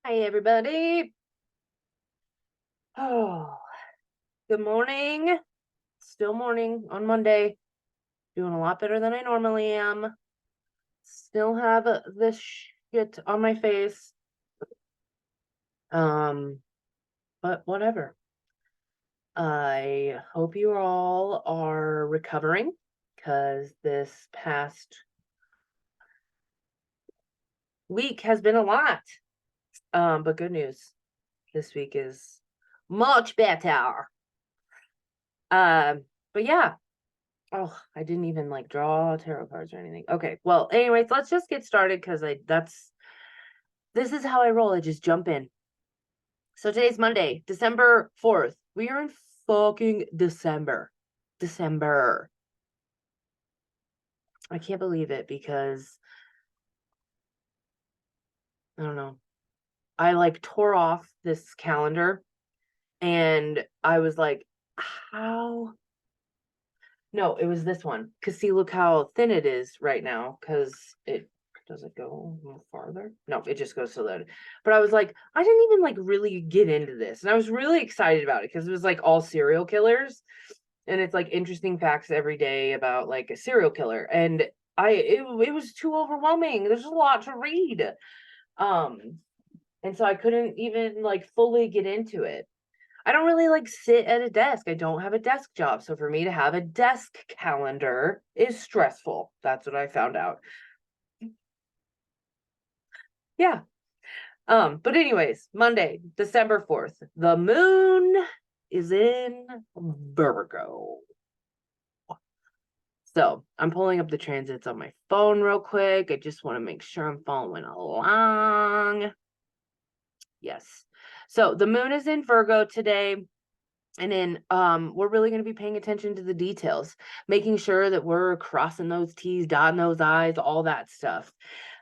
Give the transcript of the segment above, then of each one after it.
Hi, everybody. Oh, good morning. Still morning on Monday. Doing a lot better than I normally am. Still have this shit on my face. Um, but whatever. I hope you all are recovering because this past week has been a lot. But good news. This week is much better. But yeah, oh, I didn't even like draw tarot cards or anything. Okay, well, anyways, let's just get started because this is how I roll. I just jump in. So today's Monday, December 4th. We are in fucking December. December. I can't believe it because I don't know. I like tore off this calendar and I was like, how? No, it was this one. Because see, look how thin it is right now. Because it does it go a little farther? No, it just goes to that. But I was like, I didn't even like really get into this. And I was really excited about it because it was like all serial killers. And it's like interesting facts every day about like a serial killer. And it was too overwhelming. There's a lot to read. Um, and so I couldn't even like fully get into it. I don't really like sit at a desk. I don't have a desk job. So for me to have a desk calendar is stressful. That's what I found out. Yeah. But anyways, Monday, December 4th. The moon is in Virgo. So I'm pulling up the transits on my phone real quick. I just want to make sure I'm following along. Yes. So the moon is in Virgo today. And then we're really going to be paying attention to the details, making sure that we're crossing those T's, dotting those I's, all that stuff.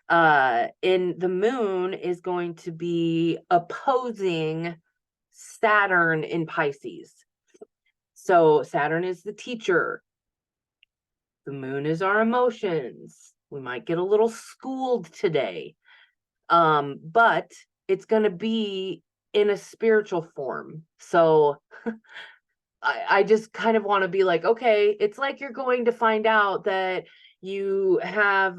And the moon is going to be opposing Saturn in Pisces. So Saturn is the teacher. The moon is our emotions. We might get a little schooled today. But it's going to be in a spiritual form. So I just kind of want to be like, okay, it's like you're going to find out that you have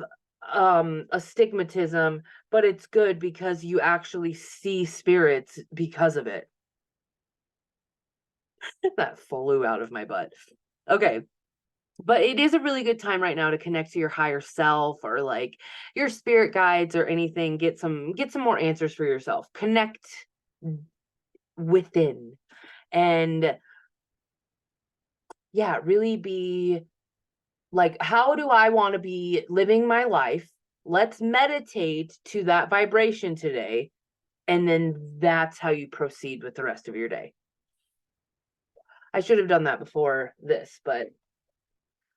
astigmatism, but it's good because you actually see spirits because of it. That flew out of my butt. Okay. But it is a really good time right now to connect to your higher self or like your spirit guides or anything. Get some more answers for yourself. Connect within. And yeah, really be like, how do I want to be living my life? Let's meditate to that vibration today. And then that's how you proceed with the rest of your day. I should have done that before this, but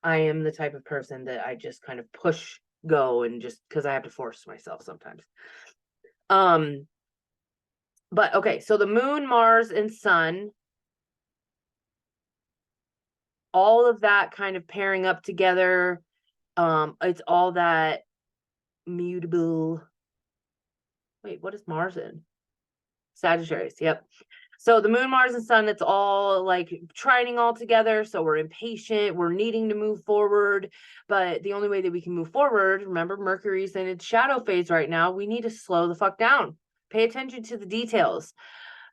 I am the type of person that I just kind of push go and just because I have to force myself sometimes. Um, but okay, so the moon, Mars, and sun, all of that kind of pairing up together. It's all that mutable. Wait, what is Mars in? Sagittarius. Yep. So the moon, Mars, and sun, it's all like trining all together. So we're impatient. We're needing to move forward. But the only way that we can move forward, remember, Mercury's in its shadow phase right now. We need to slow the fuck down. Pay attention to the details.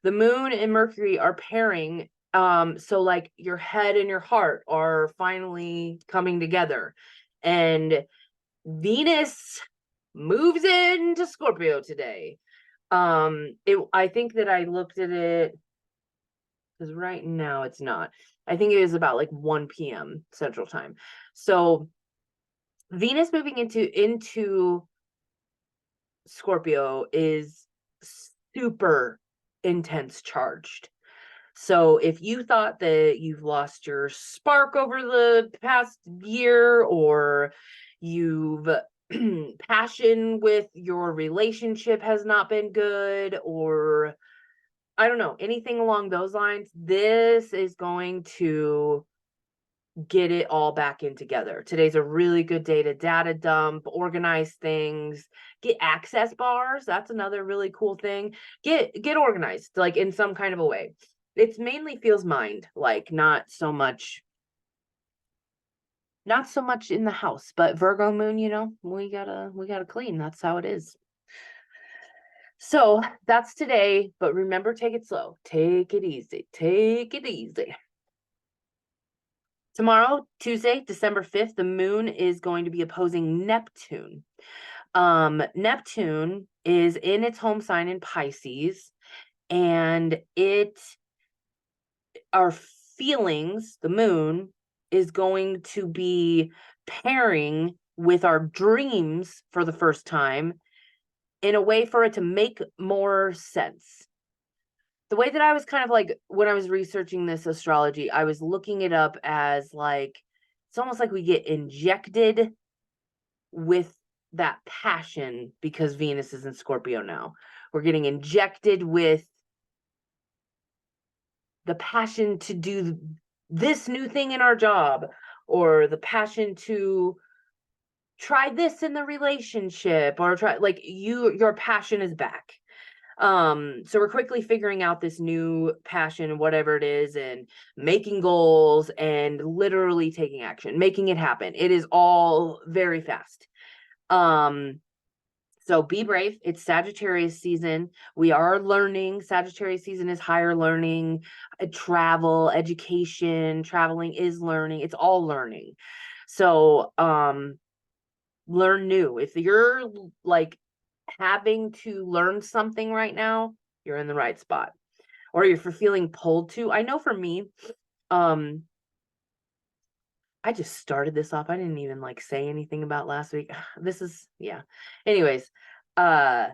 The moon and Mercury are pairing. So like your head and your heart are finally coming together. And Venus moves into Scorpio today. I think that I looked at it because right now it's not. I think it is about like 1 p.m. Central Time. So Venus moving into Scorpio is super intense charged. So if you thought that you've lost your spark over the past year or you've passion with your relationship has not been good or I don't know, anything along those lines, this is going to get it all back in together. Today's a really good day to data dump, organize things, get access bars. That's another really cool thing. Get organized, like in some kind of a way. It's mainly feels mind, like not so much in the house, but Virgo moon, we gotta clean. That's how it is. So that's today, but remember, take it slow, take it easy, take it easy. Tomorrow, Tuesday, December 5th, the moon is going to be opposing Neptune. Neptune is in its home sign in Pisces, and our feelings, the moon, is going to be pairing with our dreams for the first time in a way for it to make more sense. The way that I was kind of like, when I was researching this astrology, I was looking it up as like, it's almost like we get injected with that passion because Venus is in Scorpio now. We're getting injected with the passion to do this new thing in our job, or the passion to try this in the relationship, or try, like, your passion is back. So we're quickly figuring out this new passion, whatever it is, and making goals and literally taking action, making it happen. It is all very fast. So be brave. It's Sagittarius season. We are learning. Sagittarius season is higher learning, travel, education. Traveling is learning. It's all learning. So learn new. If you're like having to learn something right now, you're in the right spot. Or if you're feeling pulled to. I know for me, I just started this off. I didn't even like say anything about last week. This is, yeah. Anyways, I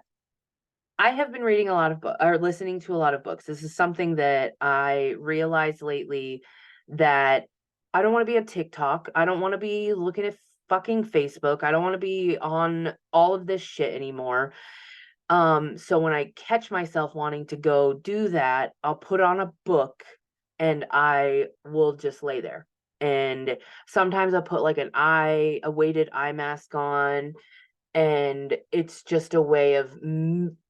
have been reading a lot of books, or listening to a lot of books. This is something that I realized lately, that I don't want to be on TikTok. I don't want to be looking at fucking Facebook. I don't want to be on all of this shit anymore. So when I catch myself wanting to go do that, I'll put on a book and I will just lay there. And sometimes I'll put like a weighted eye mask on, and it's just a way of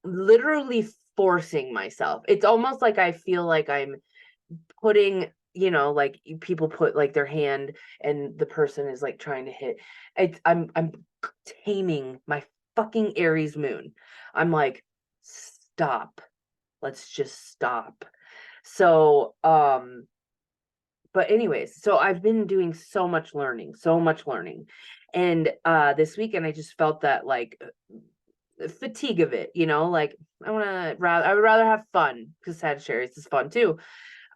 literally forcing myself. It's almost like I feel like I'm putting, like people put like their hand and the person is like trying to hit. I'm taming my fucking Aries moon. I'm like, stop. Let's just stop. So, but anyways, so I've been doing so much learning, so much learning. And this weekend I just felt that like fatigue of it, like I would rather have fun, because Sagittarius is fun too.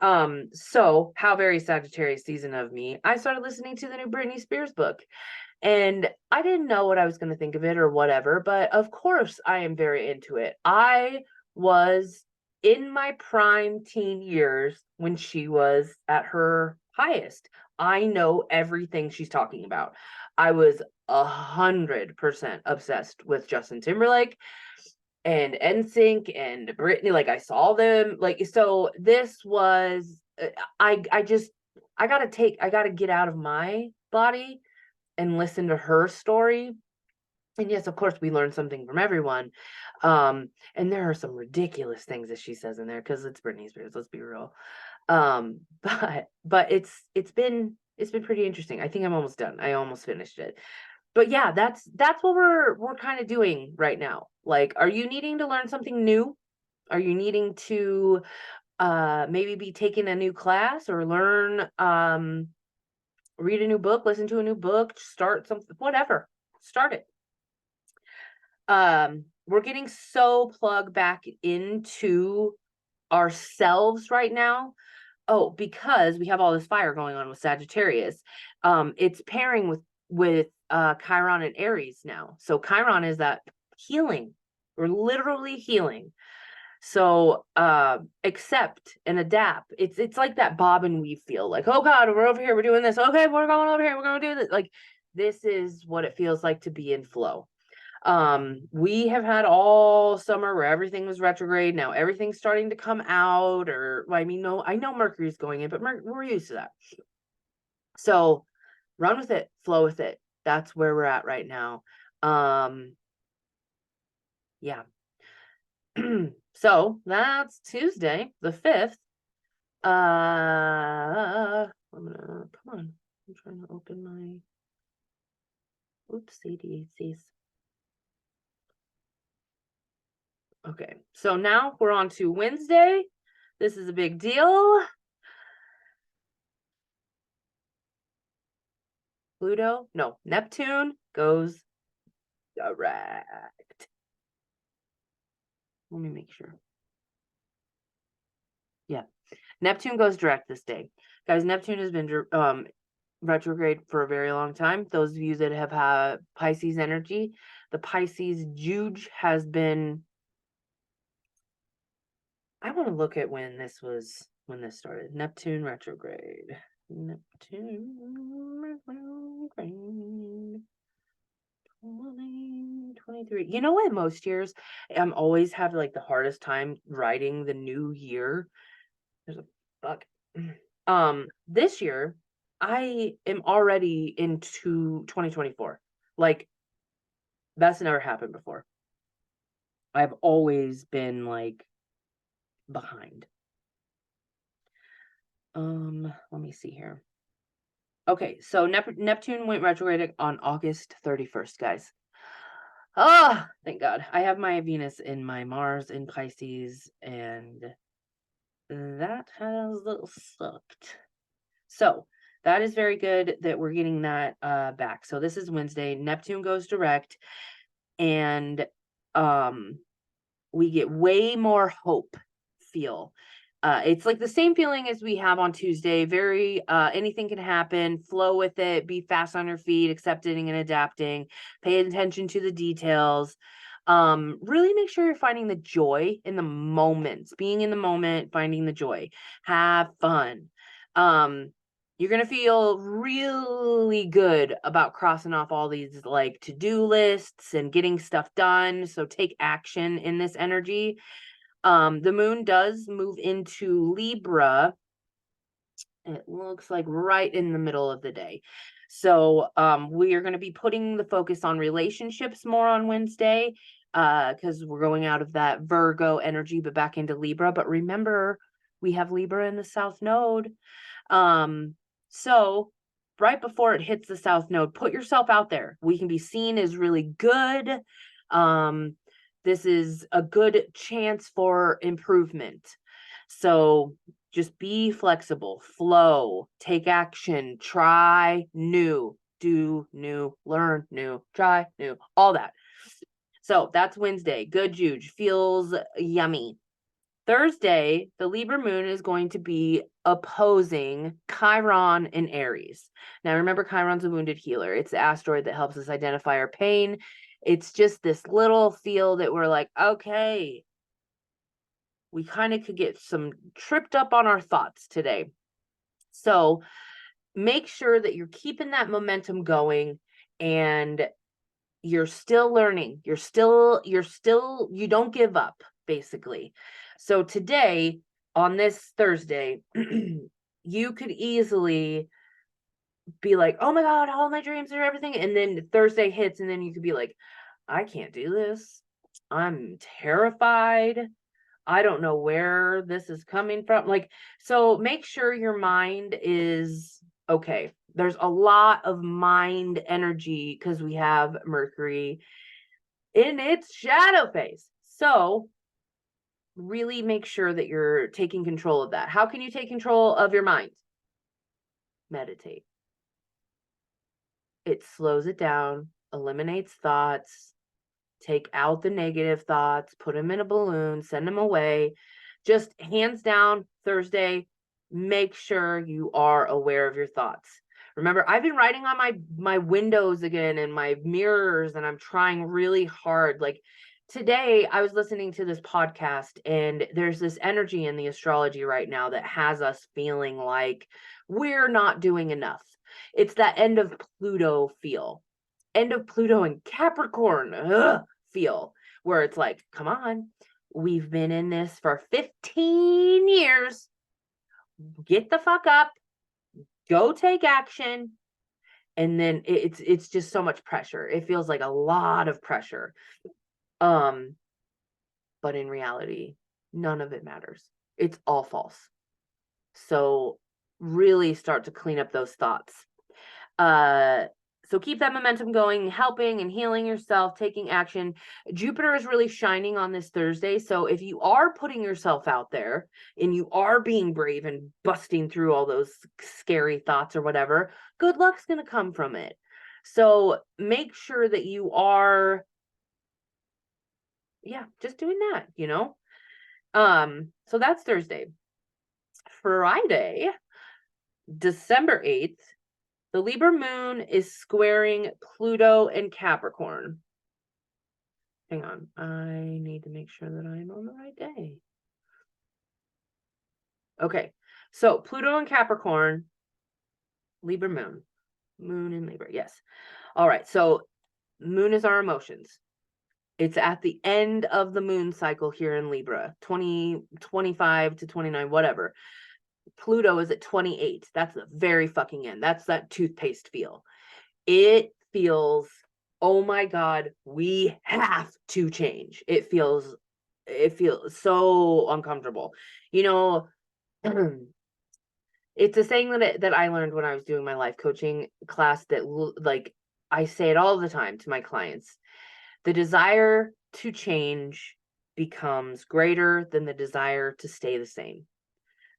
So how very Sagittarius season of me, I started listening to the new Britney Spears book. And I didn't know what I was going to think of it or whatever, but of course I am very into it. I was in my prime teen years when she was at her highest. I know everything she's talking about. I was 100% obsessed with Justin Timberlake and NSYNC and Britney. Like, I saw them. Like, so this was, I gotta get out of my body and listen to her story. And yes, of course, we learn something from everyone. And there are some ridiculous things that she says in there because it's Britney Spears, let's be real. But it's been pretty interesting. I think I'm almost done. I almost finished it. But yeah, that's what we're kind of doing right now. Like, are you needing to learn something new? Are you needing to maybe be taking a new class, or learn read a new book, listen to a new book, start something, whatever. Start it. We're getting so plugged back into ourselves right now. Oh, because we have all this fire going on with Sagittarius. It's pairing with Chiron and Aries now. So Chiron is that healing. We're literally healing. So accept and adapt. It's like that bob and weave feel. Like, oh God, we're over here, we're doing this. Okay, we're going over here, we're gonna do this. Like, this is what it feels like to be in flow. We have had all summer where everything was retrograde. Now everything's starting to come out, or well, I mean, no, I know Mercury's going in, but we're used to that. So run with it, flow with it. That's where we're at right now. Yeah. So that's Tuesday, the 5th. Come on. I'm trying to open my oopsie daisies. Okay, so now we're on to Wednesday. This is a big deal. Pluto, no, Neptune goes direct. Let me make sure. Yeah, Neptune goes direct this day. Guys, Neptune has been retrograde for a very long time. Those of you that have had Pisces energy, the Pisces Juge has been. I want to look at when this started. Neptune retrograde. Neptune retrograde. 2023. You know what? Most years, I'm always have like the hardest time writing the new year. There's a bug. This year, I am already into 2024. Like, that's never happened before. I've always been like behind. Let me see here. Okay, so Neptune went retrograde on August 31st, guys. Oh, thank God. I have my Venus in my Mars in Pisces, and that has sucked. So that is very good that we're getting that back. So this is Wednesday. Neptune goes direct, and we get way more hope feel. It's like the same feeling as we have on Tuesday. Very anything can happen. Flow with it. Be fast on your feet, accepting and adapting. Pay attention to the details. Really make sure you're finding the joy in the moments. Being in the moment, finding the joy. Have fun. You're gonna feel really good about crossing off all these like to-do lists and getting stuff done. So take action in this energy. The moon does move into Libra. It looks like right in the middle of the day. So we are going to be putting the focus on relationships more on Wednesday because we're going out of that Virgo energy, but back into Libra. But remember, we have Libra in the South Node. So right before it hits the South Node, put yourself out there. We can be seen as really good. This is a good chance for improvement. So just be flexible, flow, take action, try new, do new, learn new, try new, all that. So that's Wednesday. Good juge, feels yummy. Thursday, the Libra moon is going to be opposing Chiron in Aries. Now, remember, Chiron's a wounded healer. It's the asteroid that helps us identify our pain. It's just this little feel that we're like, okay, we kind of could get some tripped up on our thoughts today. So make sure that you're keeping that momentum going and you're still learning. You don't give up, basically. So today, on this Thursday, you could easily be like, oh my God, all my dreams are everything. And then Thursday hits, and then you could be like, I can't do this. I'm terrified. I don't know where this is coming from. Like, so make sure your mind is okay. There's a lot of mind energy because we have Mercury in its shadow phase. So really make sure that you're taking control of that. How can you take control of your mind? Meditate. It slows it down, eliminates thoughts, take out the negative thoughts, put them in a balloon, send them away. Just hands down, Thursday, make sure you are aware of your thoughts. Remember, I've been writing on my windows again and my mirrors, and I'm trying really hard. Like today, I was listening to this podcast, and there's this energy in the astrology right now that has us feeling like we're not doing enough. It's that end of Pluto feel. End of Pluto and Capricorn feel, where it's like, come on, we've been in this for 15 years. Get the fuck up, Go take action. And then it's just so much pressure. It feels like a lot of pressure. But in reality, none of it matters. It's all false. So really start to clean up those thoughts. So keep that momentum going, helping and healing yourself, taking action. Jupiter is really shining on this Thursday. So if you are putting yourself out there and you are being brave and busting through all those scary thoughts or whatever, good luck's going to come from it. So make sure that you are, just doing that, So that's Thursday. Friday, December 8th, the Libra moon is squaring Pluto and Capricorn. Hang on. I need to make sure that I'm on the right day. Okay. So Pluto and Capricorn, Libra moon. Moon in Libra. Yes. All right. So moon is our emotions. It's at the end of the moon cycle here in Libra, 25 to 29, whatever. Pluto is at 28. That's the very fucking end. That's that toothpaste feel. It feels, oh my God, we have to change. It feels so uncomfortable. It's a saying that I learned when I was doing my life coaching class that like I say it all the time to my clients. The desire to change becomes greater than the desire to stay the same.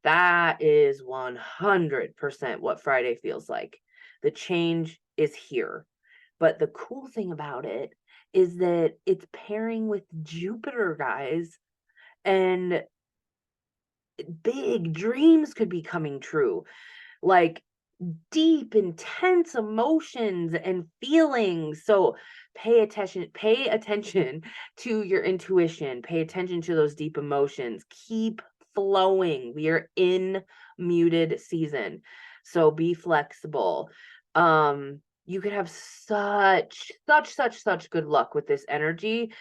That is 100% what Friday feels like. The change is here. But the cool thing about it is that it's pairing with Jupiter, guys, and big dreams could be coming true. Like deep, intense emotions and feelings. So pay attention to your intuition, pay attention to those deep emotions. Keep flowing. We are in muted season. So be flexible. You could have such good luck with this energy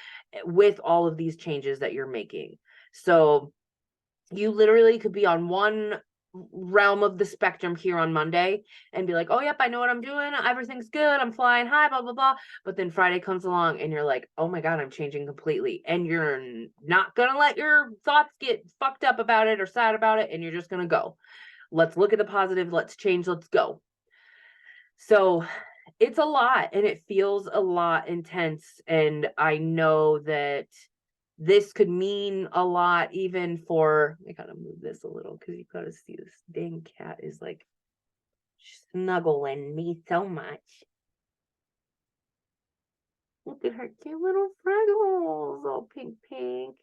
with all of these changes that you're making. So you literally could be on one realm of the spectrum here on Monday and be like, oh, yep, I know what I'm doing. Everything's good. I'm flying high, blah, blah, blah. But then Friday comes along and you're like, oh my God, I'm changing completely. And you're not going to let your thoughts get fucked up about it or sad about it. And you're just going to go. Let's look at the positive. Let's change. Let's go. So it's a lot and it feels a lot intense. And I know that this could mean a lot even for, I gotta move this a little because you gotta see this dang cat is like snuggling me so much. Look at her cute little freckles, all pink.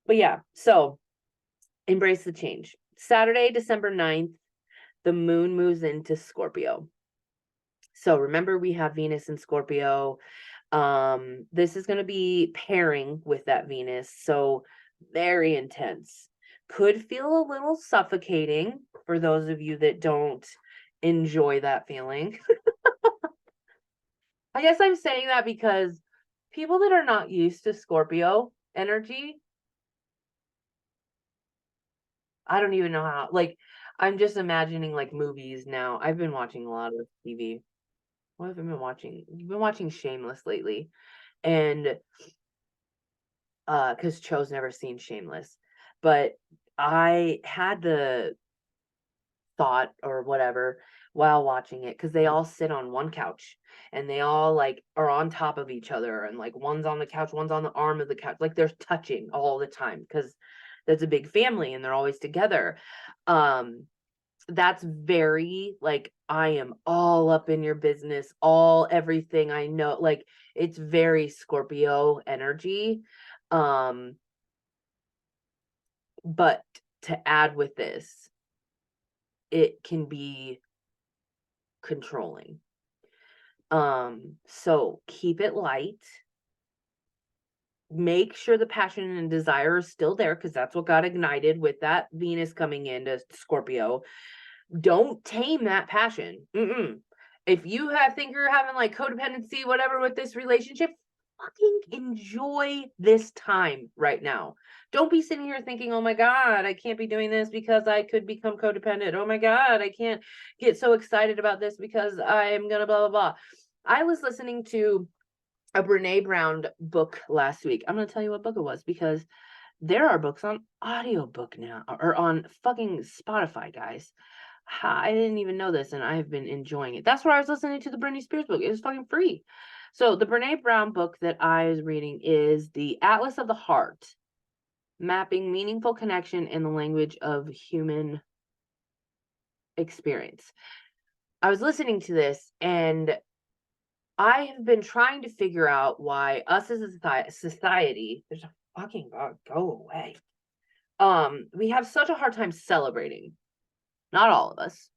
But yeah, so embrace the change. Saturday, December 9th, the moon moves into Scorpio. So remember, we have Venus in Scorpio. This is going to be pairing with that Venus. So very intense. Could feel a little suffocating for those of you that don't enjoy that feeling. I guess I'm saying that because people that are not used to Scorpio energy, I don't even know how, like, I'm just imagining like movies now. I've been watching a lot of TV. What have I been watching? I've been watching Shameless lately. And because Cho's never seen Shameless. But I had the thought or whatever while watching it because they all sit on one couch and they all like are on top of each other and like one's on the couch, one's on the arm of the couch, like they're touching all the time because that's a big family and they're always together. That's very like I am all up in your business, all everything I know, like it's very Scorpio energy. But to add with this, it can be controlling. So keep it light. Make sure the passion and desire is still there because that's what got ignited with that Venus coming into Scorpio. Don't tame that passion. If you think you're having like codependency, whatever, with this relationship, fucking enjoy this time right now. Don't be sitting here thinking, oh my God, I can't be doing this because I could become codependent. Oh my God, I can't get so excited about this because I'm gonna blah, blah, blah. I was listening to a Brene Brown book last week. I'm gonna tell you what book it was because there are books on audiobook now or on fucking Spotify, guys. I didn't even know this and I've been enjoying it. That's where I was listening to the Britney Spears book. It was fucking free. So the Brene Brown book that I was reading is The Atlas of the Heart, Mapping Meaningful Connection in the Language of Human Experience. I was listening to this and I have been trying to figure out why us as a society, there's a fucking bug, go away. We have such a hard time celebrating. Not all of us.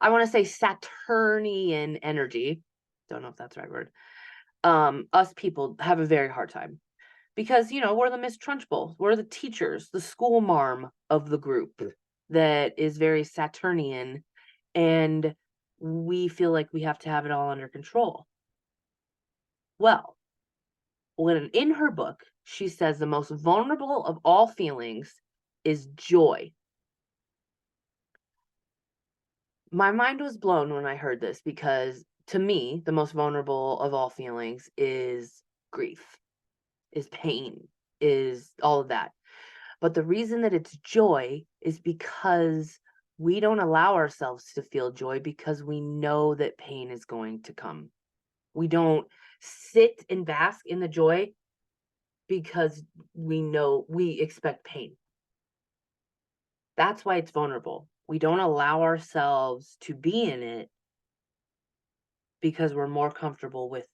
I want to say Saturnian energy. Don't know if that's the right word. Us people have a very hard time because, you know, we're the Miss Trunchbull. We're the teachers, the school marm of the group that is very Saturnian, and we feel like we have to have it all under control. Well, when in her book, she says the most vulnerable of all feelings is joy. My mind was blown when I heard this because to me, the most vulnerable of all feelings is grief, is pain, is all of that. But the reason that it's joy is because we don't allow ourselves to feel joy because we know that pain is going to come. We don't sit and bask in the joy because we know we expect pain. That's why it's vulnerable. We don't allow ourselves to be in it because we're more comfortable with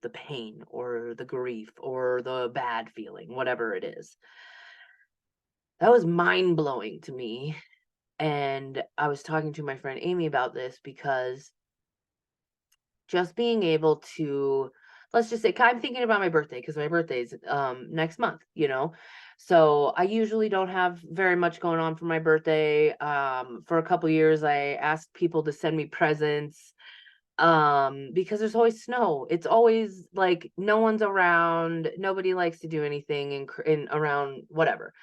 the pain or the grief or the bad feeling, whatever it is. That was mind blowing to me. And I was talking to my friend Amy about this because just being able to, let's just say, I'm thinking about my birthday because my birthday is next month, you know. So I usually don't have very much going on for my birthday. For a couple years, I asked people to send me presents because there's always snow. It's always like no one's around, nobody likes to do anything in around whatever.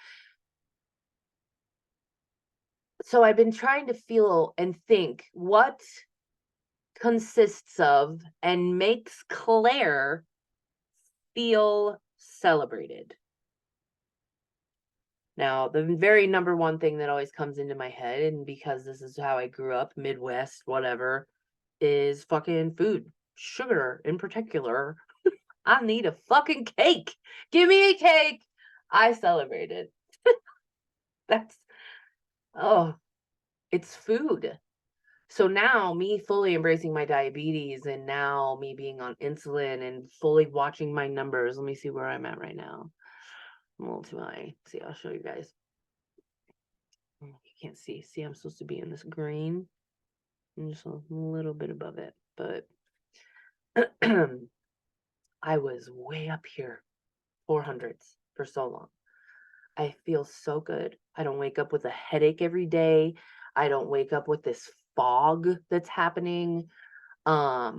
So I've been trying to feel and think what consists of and makes Claire feel celebrated. Now, the very number one thing that always comes into my head, and because this is how I grew up, Midwest, whatever, is fucking food. Sugar in particular. I need a fucking cake. Give me a cake. I celebrate it. That's, oh, it's food. So now me fully embracing my diabetes and now me being on insulin and fully watching my numbers. Let me see where I'm at right now. I'm a little too high. See, I'll show you guys. You can't see. See, I'm supposed to be in this green. I'm just a little bit above it, but I was way up here, 400s for so long. I feel so good. I don't wake up with a headache every day. I don't wake up with this fog that's happening. I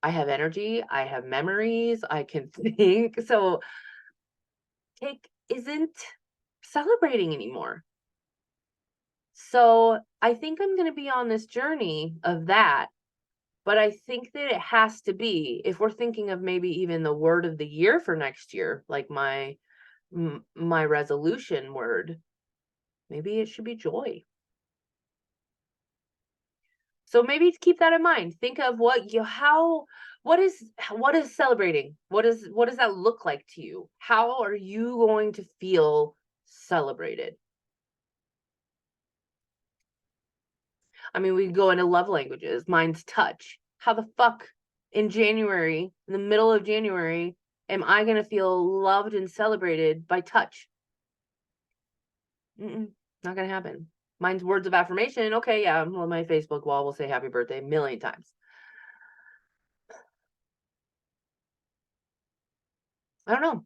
have energy, I have memories, I can think. So cake isn't celebrating anymore. So I think I'm going to be on this journey of that. But I think that it has to be, if we're thinking of maybe even the word of the year for next year, like my resolution word, maybe it should be joy. So maybe keep that in mind. Think of what is celebrating? What does that look like to you? How are you going to feel celebrated? I mean, we go into love languages. Mine's touch. How the fuck in January, in the middle of January, am I going to feel loved and celebrated by touch? Not going to happen. Mine's words of affirmation. Okay, yeah, on my Facebook wall will say happy birthday a million times. I don't know.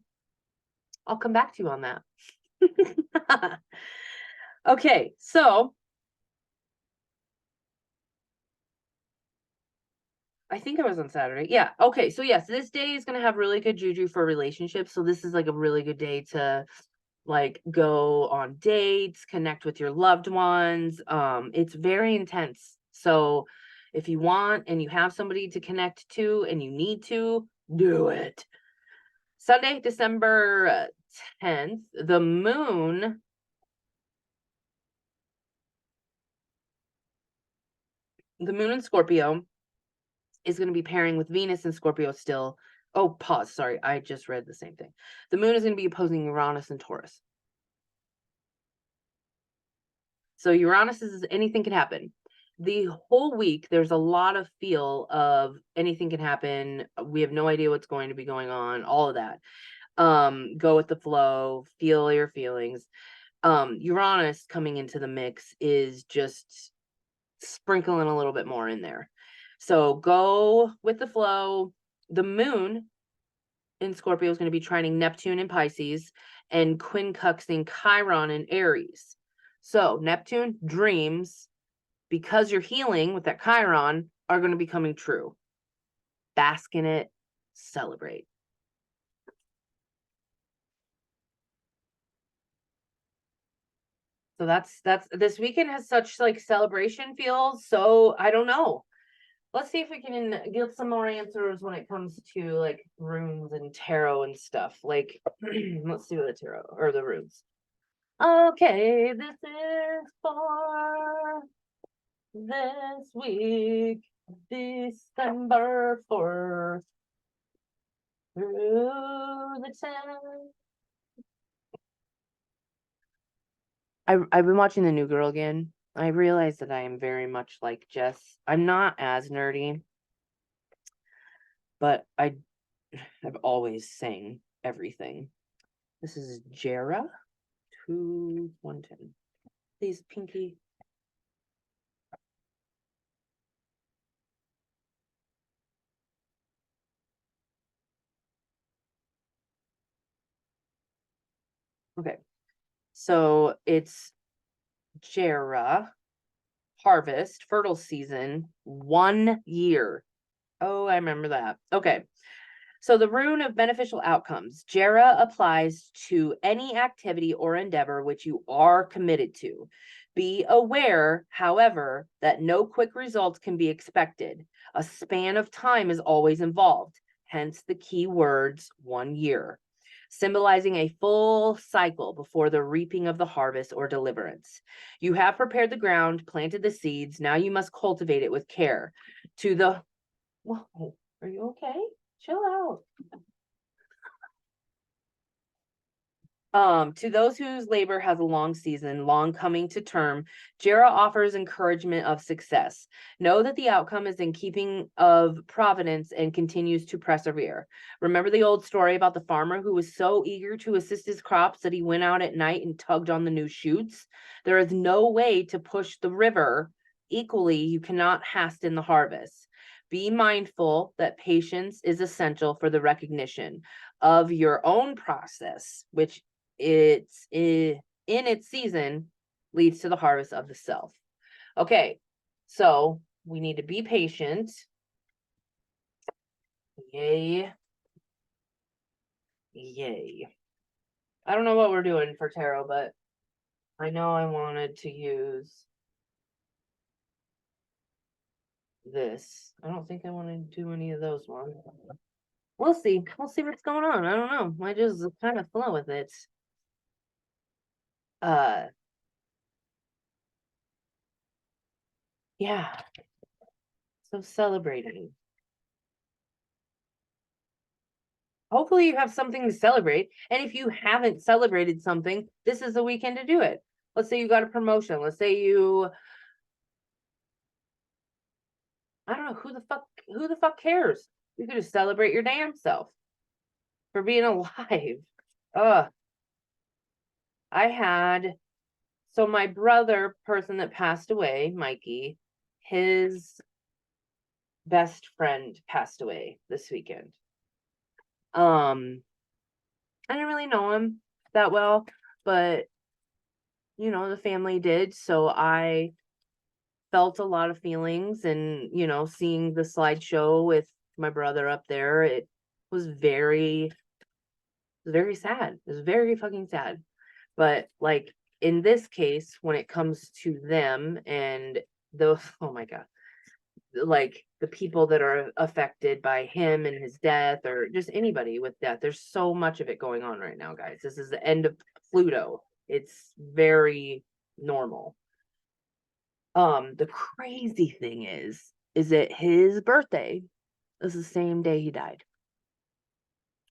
I'll come back to you on that. Okay, so I think it was on Saturday. Yeah. Okay. So yes, this day is gonna have really good juju for relationships. So this is like a really good day to like go on dates, connect with your loved ones. It's very intense. So if you want and you have somebody to connect to and you need to, do it. Sunday, December 10th, the moon in Scorpio is going to be pairing with Venus and Scorpio still. Oh, pause. Sorry, I just read the same thing. The moon is going to be opposing Uranus and Taurus. So Uranus is anything can happen. The whole week, there's a lot of feel of anything can happen. We have no idea what's going to be going on, all of that. Go with the flow, feel your feelings. Uranus coming into the mix is just sprinkling a little bit more in there. So go with the flow. The moon in Scorpio is going to be trining Neptune in Pisces and quincunxing Chiron in Aries. So Neptune, dreams, because you're healing with that Chiron, are going to be coming true. Bask in it, celebrate. So that's this weekend has such like celebration feels. So I don't know. Let's see if we can get some more answers when it comes to like runes and tarot and stuff. Like, let's see what the tarot or the runes. Okay, this is for this week, December 4th through the 10th. I've been watching The New Girl again. I realize that I am very much like Jess. I'm not as nerdy, but I've always sang everything. This is Jera 110. Please, Pinky. Okay. So it's Jera, harvest, fertile season, 1 year. Oh, I remember that. Okay. So the rune of beneficial outcomes. Jera applies to any activity or endeavor which you are committed to. Be aware, however, that no quick results can be expected. A span of time is always involved, hence the key words 1 year, symbolizing a full cycle before the reaping of the harvest or deliverance. You have prepared the ground, planted the seeds, now you must cultivate it with care. To the Whoa, are you okay? Chill out. To those whose labor has a long season, long coming to term, Jera offers encouragement of success. Know that the outcome is in keeping of providence and continues to persevere. Remember the old story about the farmer who was so eager to assist his crops that he went out at night and tugged on the new shoots? There is no way to push the river. Equally, you cannot hasten the harvest. Be mindful that patience is essential for the recognition of your own process, which it's in its season leads to the harvest of the self. Okay, so we need to be patient. Yay. Yay. I don't know what we're doing for tarot, but I know I wanted to use this. I don't think I want to do any of those ones. We'll see. We'll see what's going on. I don't know. I just kind of flow with it. Uh, yeah. So celebrating. Hopefully you have something to celebrate. And if you haven't celebrated something, this is the weekend to do it. Let's say you got a promotion. Let's say I don't know, who the fuck cares? You could just celebrate your damn self for being alive. Ugh. I had, so my brother, person that passed away, Mikey, his best friend passed away this weekend. I didn't really know him that well, but the family did. So I felt a lot of feelings, and seeing the slideshow with my brother up there, it was very sad. It was very fucking sad. But like in this case, when it comes to them and those, oh my God, like the people that are affected by him and his death, or just anybody with death, there's so much of it going on right now, guys. This is the end of Pluto. It's very normal. The crazy thing is that his birthday is the same day he died.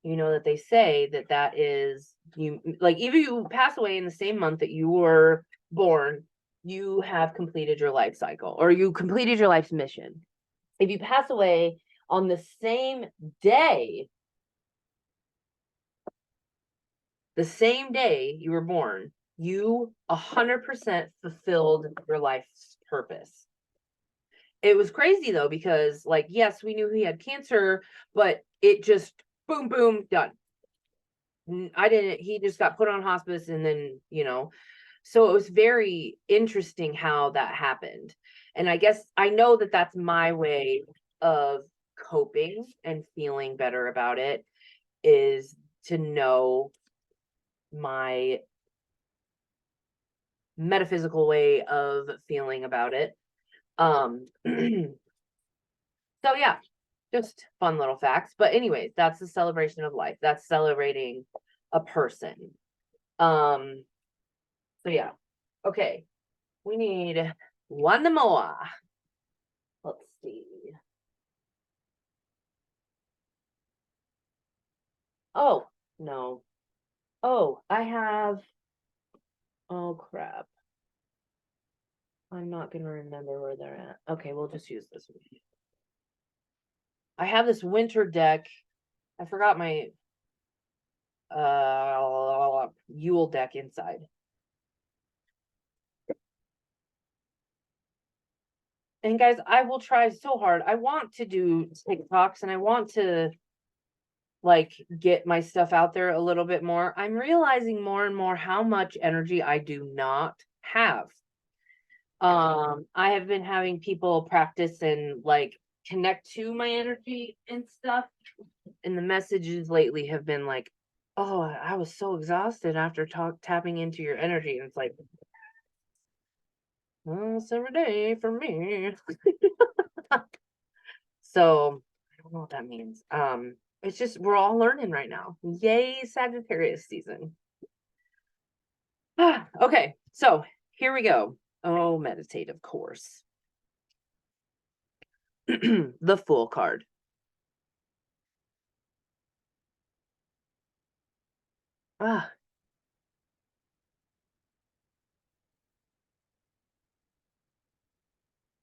You know that they say that is, you like, even if you pass away in the same month that you were born, you have completed your life cycle, or you completed your life's mission. If you pass away on the same day, you were born, you 100% fulfilled your life's purpose. It was crazy though, because like, yes, we knew he had cancer, but it just boom, boom, done. He just got put on hospice, and then, so it was very interesting how that happened. And I guess I know that that's my way of coping and feeling better about it, is to know my metaphysical way of feeling about it. So yeah, just fun little facts. But anyways, that's the celebration of life. That's celebrating a person. So yeah. Okay. We need one more. Let's see. Oh, no. Oh, I have. Oh, crap. I'm not going to remember where they're at. Okay, we'll just use this one. I have this winter deck. I forgot my Yule deck inside. And guys, I will try so hard. I want to do TikToks, and I want to like get my stuff out there a little bit more. I'm realizing more and more how much energy I do not have. I have been having people practice and like connect to my energy and stuff. And the messages lately have been like, "Oh, I was so exhausted after tapping into your energy." And it's like, well, it's every day for me. So I don't know what that means. It's just we're all learning right now. Yay, Sagittarius season. Okay, so here we go. Oh, meditate, of course. The Fool card. Ah.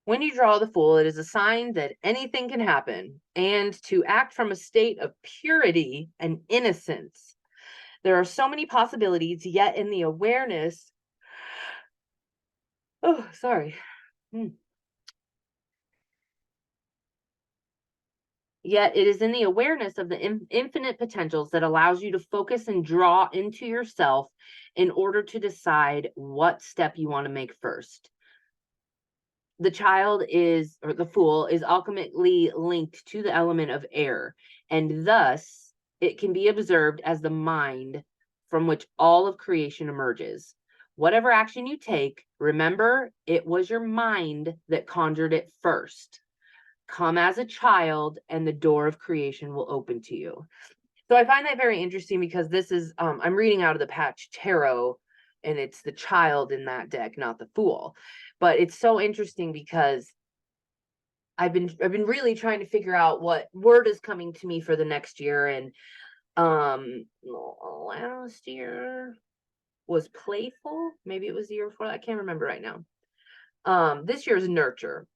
When you draw the Fool, it is a sign that anything can happen, and to act from a state of purity and innocence. There are so many possibilities, yet in the awareness. Oh, sorry. Yet it is in the awareness of the infinite potentials that allows you to focus and draw into yourself in order to decide what step you want to make first. The child is, or the Fool is ultimately linked to the element of air, and thus it can be observed as the mind from which all of creation emerges. Whatever action you take, remember it was your mind that conjured it first. Come as a child, and the door of creation will open to you. So I find that very interesting, because this is I'm reading out of the Patch Tarot, and it's the child in that deck, not the Fool. But it's so interesting because I've been really trying to figure out what word is coming to me for the next year. And last year was playful. Maybe it was the year before that. I can't remember right now. This year is nurture.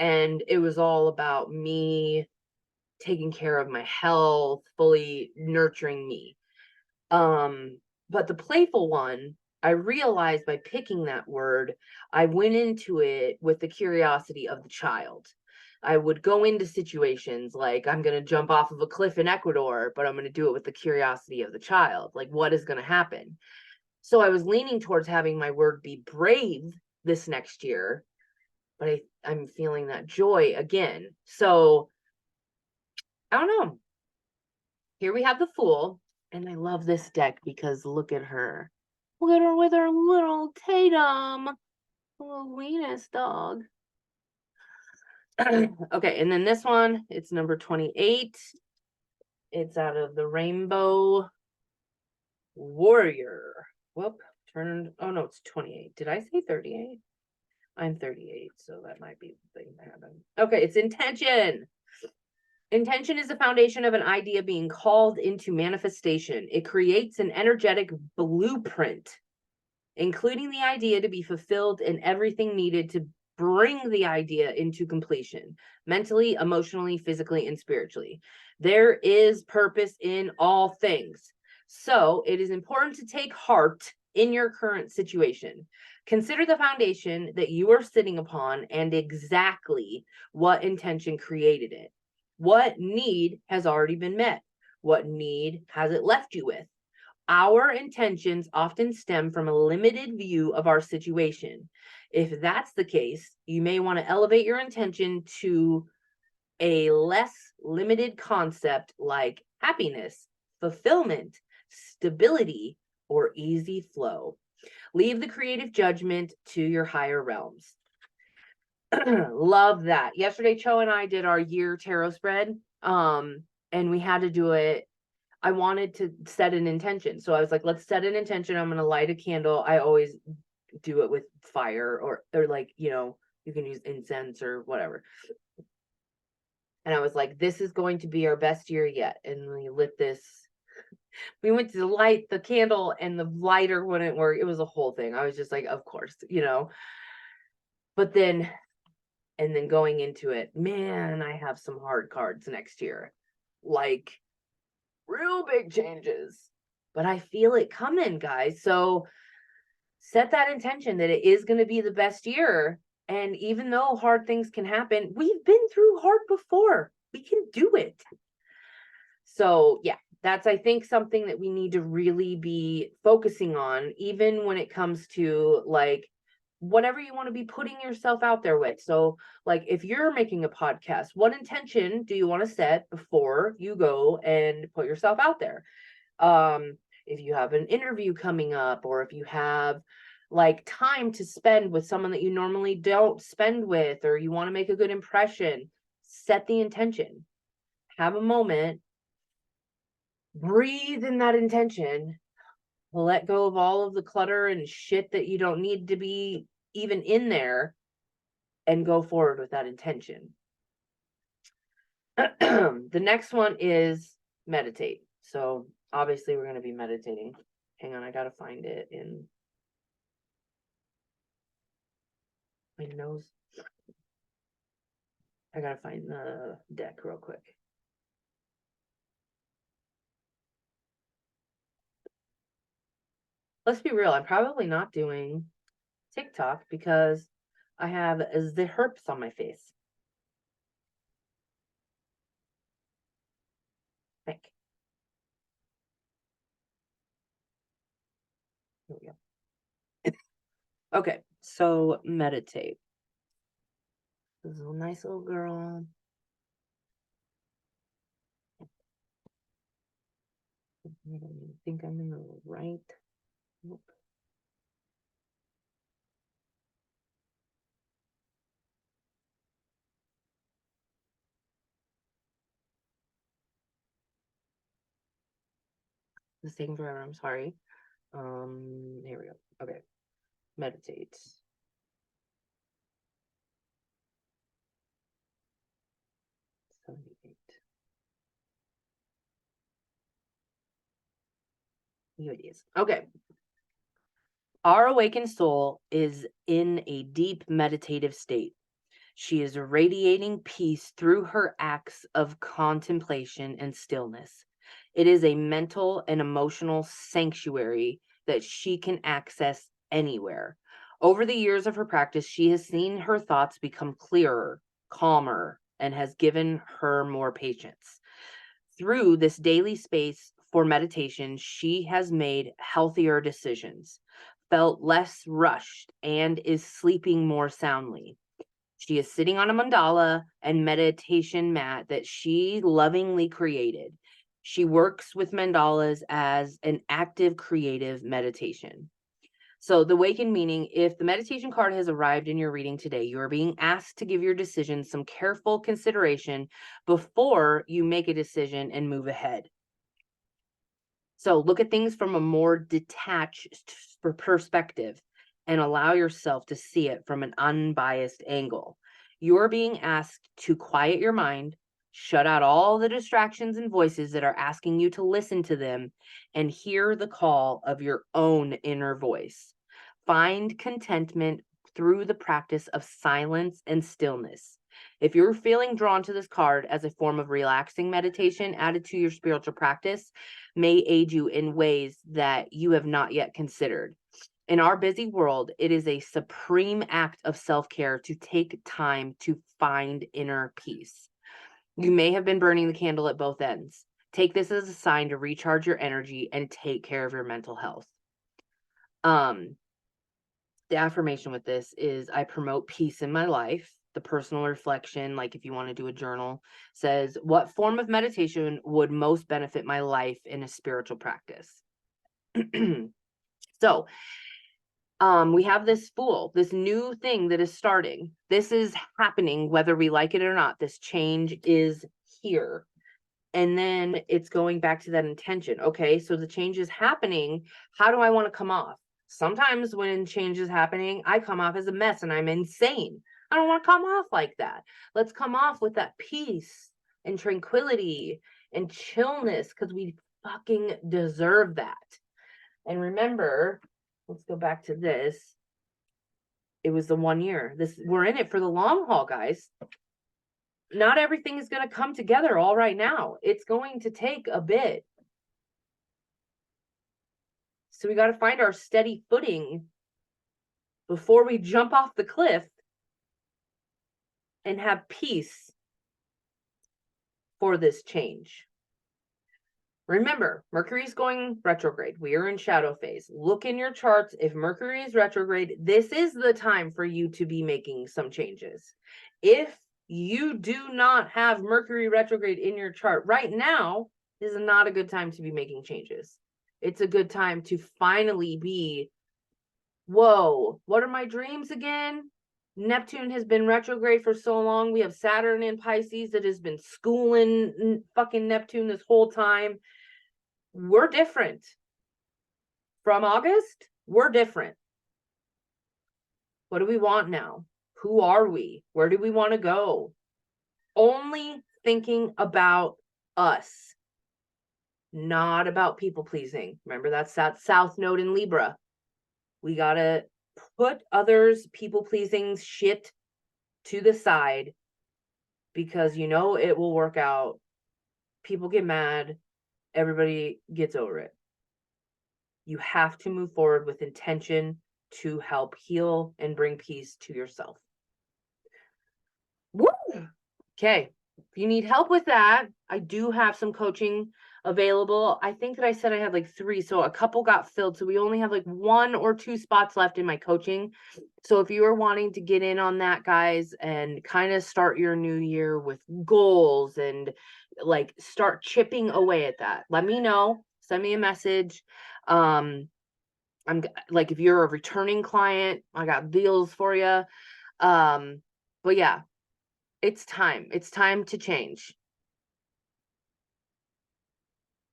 And it was all about me taking care of my health, fully nurturing me. But the playful one, I realized by picking that word, I went into it with the curiosity of the child. I would go into situations like, I'm going to jump off of a cliff in Ecuador, but I'm going to do it with the curiosity of the child. Like, what is going to happen? So I was leaning towards having my word be brave this next year, but I'm feeling that joy again. So I don't know. Here we have the Fool, and I love this deck because look at her. Look at her with her little Tatum, little Venus dog. Okay, and then this one, it's number 28. It's out of the Rainbow Warrior. Whoop, turned. Oh no, it's 28. Did I say 38? I'm 38, so that might be the thing that happened. Okay, it's intention. Intention is the foundation of an idea being called into manifestation. It creates an energetic blueprint, including the idea to be fulfilled and everything needed to bring the idea into completion, mentally, emotionally, physically, and spiritually. There is purpose in all things. So it is important to take heart in your current situation. Consider the foundation that you are sitting upon and exactly what intention created it. What need has already been met? What need has it left you with? Our intentions often stem from a limited view of our situation. If that's the case, you may want to elevate your intention to a less limited concept like happiness, fulfillment, stability, or easy flow. Leave the creative judgment to your higher realms. Love that. Yesterday, Cho and I did our year tarot spread, and we had to do it. I wanted to set an intention. So I was like, let's set an intention. I'm going to light a candle. I always do it with fire or like, you can use incense or whatever. And I was like, this is going to be our best year yet. And we lit this. We went to light the candle and the lighter wouldn't work. It was a whole thing. I was just like, of course, But then, and then going into it, man, I have some hard cards next year. Like, real big changes, but I feel it coming, guys. So set that intention that it is going to be the best year. And even though hard things can happen, we've been through hard before. We can do it. So yeah, that's, I think, something that we need to really be focusing on, even when it comes to like whatever you want to be putting yourself out there with. So like if you're making a podcast, what intention do you want to set before you go and put yourself out there? If you have an interview coming up, or if you have like time to spend with someone that you normally don't spend with, or you want to make a good impression, set the intention. Have a moment, breathe in that intention, let go of all of the clutter and shit that you don't need to be even in there, and go forward with that intention. The next one is meditate. So obviously we're going to be meditating. Hang on, I got to find it in my nose. I got to find the deck real quick. Let's be real, I'm probably not doing TikTok because I have the herpes on my face. Think. Here we go. Okay, so meditate. This is a nice little girl. I don't think I'm in the right. Nope. This is taking forever. I'm sorry. Here we go. Okay. Meditate. 78. Here it is. Okay. Our awakened soul is in a deep meditative state. She is radiating peace through her acts of contemplation and stillness. It is a mental and emotional sanctuary that she can access anywhere. Over the years of her practice, she has seen her thoughts become clearer, calmer, and has given her more patience. Through this daily space for meditation, she has made healthier decisions, felt less rushed, and is sleeping more soundly. She is sitting on a mandala and meditation mat that she lovingly created. She works with mandalas as an active creative meditation. So the awakened meaning, if the meditation card has arrived in your reading today, you are being asked to give your decision some careful consideration before you make a decision and move ahead. So look at things from a more detached perspective and allow yourself to see it from an unbiased angle. You're being asked to quiet your mind, shut out all the distractions and voices that are asking you to listen to them, and hear the call of your own inner voice. Find contentment through the practice of silence and stillness. If you're feeling drawn to this card as a form of relaxing meditation added to your spiritual practice, may aid you in ways that you have not yet considered. In our busy world, it is a supreme act of self-care to take time to find inner peace. You may have been burning the candle at both ends. Take this as a sign to recharge your energy and take care of your mental health. The affirmation with this is, I promote peace in my life. The personal reflection, like if you want to do a journal, says, what form of meditation would most benefit my life in a spiritual practice? So, we have this Fool, this new thing that is starting. This is happening whether we like it or not. This change is here. And then it's going back to that intention. Okay, so the change is happening. How do I want to come off? Sometimes when change is happening, I come off as a mess and I'm insane. I don't want to come off like that. Let's come off with that peace and tranquility and chillness, because we fucking deserve that. And remember, let's go back to this. It was the 1 year. We're in it for the long haul, guys. Not everything is going to come together all right now. It's going to take a bit. So we got to find our steady footing before we jump off the cliff and have peace for this change. Remember, Mercury's going retrograde. We are in shadow phase. Look in your charts. If Mercury is retrograde, this is the time for you to be making some changes. If you do not have Mercury retrograde in your chart right now, this is not a good time to be making changes. It's a good time to finally be, whoa, what are my dreams again? Neptune has been retrograde for so long. We have Saturn in Pisces that has been schooling fucking Neptune this whole time. We're different. From August, we're different. What do we want now? Who are we? Where do we want to go? Only thinking about us, not about people pleasing. Remember, that's that South Node in Libra. We got to put others' people pleasing shit to the side, because you know it will work out. People get mad. Everybody gets over it. You have to move forward with intention to help heal and bring peace to yourself. Woo! Okay. If you need help with that, I do have some coaching available. I think that I said I had like 3, so a couple got filled. So we only have like 1 or 2 spots left in my coaching. So if you are wanting to get in on that, guys, and kind of start your new year with goals and like start chipping away at that, let me know. Send me a message. I'm like, if you're a returning client, I got deals for you. But yeah, it's time. It's time to change.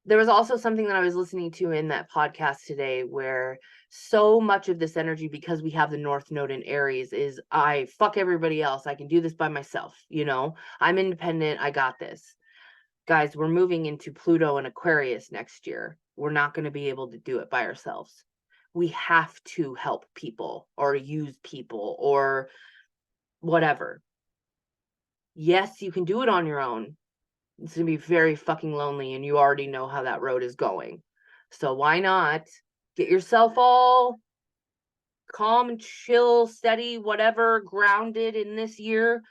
There was also something that I was listening to in that podcast today where so much of this energy, because we have the North Node in Aries, is I fuck everybody else. I can do this by myself. You know, I'm independent. I got this. Guys, we're moving into Pluto and Aquarius next year. We're not going to be able to do it by ourselves. We have to help people or use people or whatever. Yes, you can do it on your own. It's going to be very fucking lonely, and you already know how that road is going. So why not get yourself all calm and chill, steady, whatever, grounded in this year.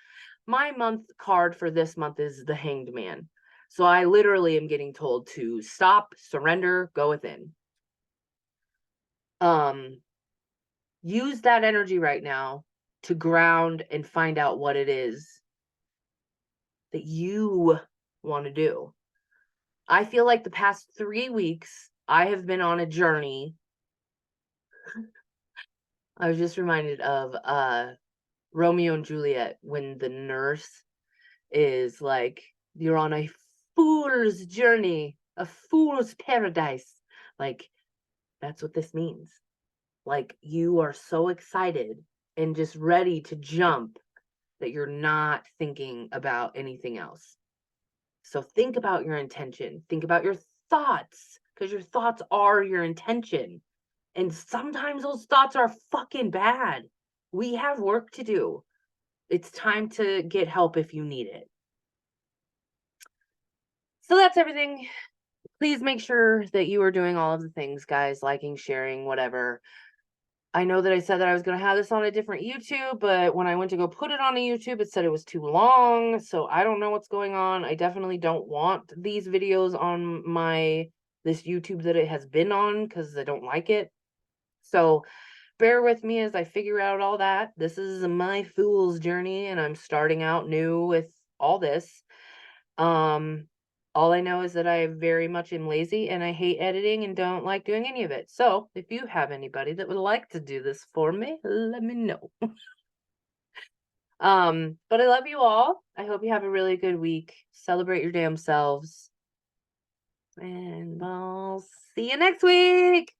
My month card for this month is the Hanged Man. So I literally am getting told to stop, surrender, go within. Use that energy right now to ground and find out what it is that you want to do. I feel like the past 3 weeks, I have been on a journey. I was just reminded of Romeo and Juliet when the nurse is like, you're on a fool's journey, a fool's paradise. Like, that's what this means. Like, you are so excited and just ready to jump that you're not thinking about anything else. So think about your intention. Think about your thoughts, because your thoughts are your intention. And sometimes those thoughts are fucking bad. We have work to do. It's time to get help if you need it. So that's everything. Please make sure that you are doing all of the things, guys, liking, sharing, whatever. I know that I said that I was going to have this on a different YouTube, but when I went to go put it on a YouTube, it said it was too long. So I don't know what's going on. I definitely don't want these videos on this YouTube that it has been on, because I don't like it. So bear with me as I figure out all that. This is my fool's journey, and I'm starting out new with all this. All I know is that I very much am lazy and I hate editing and don't like doing any of it. So if you have anybody that would like to do this for me, let me know. But I love you all. I hope you have a really good week. Celebrate your damn selves. And I'll see you next week.